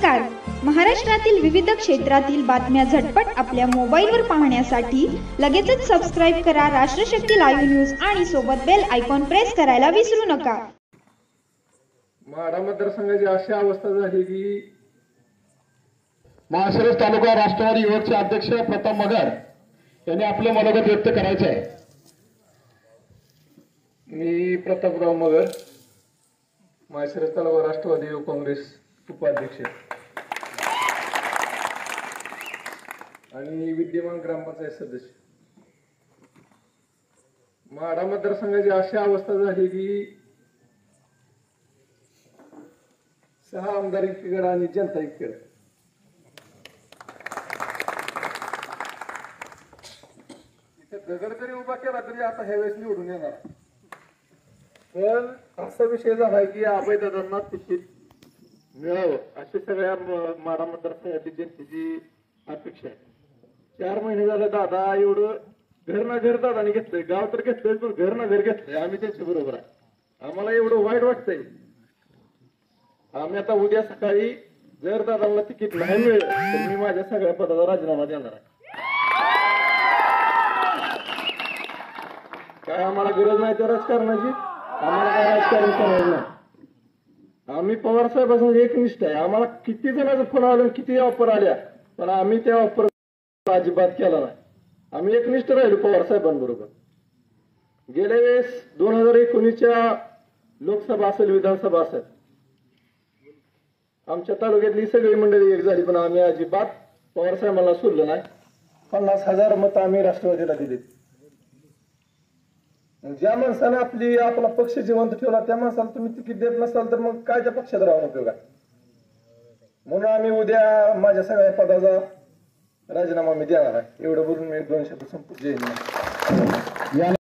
नमस्कार. महाराष्ट्रातील विविध क्षेत्रातील बातम्या झटपट आपल्या मोबाईलवर पाहण्यासाठी लगेचच सबस्क्राइब करा राष्ट्रशक्ती लाईव्ह न्यूज आणि सोबत बेल आयकॉन प्रेस करायला विसरू नका. माढा मतदारसंघाची अशी अवस्था झाली की माळशिरस तालुका राष्ट्रवादी युवकचे अध्यक्ष प्रताप मगर यांनी आपले मनोगत व्यक्त करायचे आहे. मी प्रतापराव मगर, माळशिरस तालुका राष्ट्रवादी युवक काँग्रेस उपाध्यक्ष आणि विद्यमान ग्रामपंचायत सदस्य. माढा मतदारसंघाची अशी अवस्था झाली की 6 आमदार एकीकडे आणि जनता एकीकडे. इथे दगड जरी उभा केला तरी आता ह्या वेळेस निवडून येणार. पण असा विषय झाला की अभयदादांना तिकीट मिळावं अशी सगळ्या माढा मतदारसंघातील जनतेची अपेक्षा आहे. 4 महिने झाले दादा एवढं घर ना घर दादाने घेतलंय, गाव तर घेतलंय पण घर ना घर घेतलंय. आम्ही त्यांच्या बरोबर आहे. आम्हाला एवढं वाईट वाटतंय. आम्ही आता उद्या सकाळी जर दादांना तिकीट नाही मिळेल तर मी माझ्या सगळ्या पदाचा राजीनामा देणार आहे. काय आम्हाला गरज नाही त्या राजकारणाची, आम्हाला काय राजकारण करायचं नाही. आम्ही पवार साहेबांचं एकनिष्ठ आहे. आम्हाला किती जणांचा फोन आला, किती ऑफर आल्या, पण आम्ही त्या ऑफर अजिबात केला नाही. आम्ही एकनिष्ठ राहिलो पवार साहेबांबरोबर. गेल्या वेळेस 2019च्या लोकसभा असेल, विधानसभा असेल, आमच्या तालुक्यातली सगळी मंडळी एक झाली, पण आम्ही अजिबात पवार साहेबांना सोडलं नाही. 50,000 मतं आम्ही राष्ट्रवादीला दिली. ज्या माणसाने आपला पक्ष जिवंत ठेवला त्या माणसाला तुम्ही तिकीट देत नसाल तर मग काय त्या पक्षात राहून उपयोग आहे. म्हणून आम्ही उद्या माझ्या सगळ्या पदाचा राजीनामा मी देणार आहे. एवढं बोलून मी 2 शब्द संपू. जय हिंद.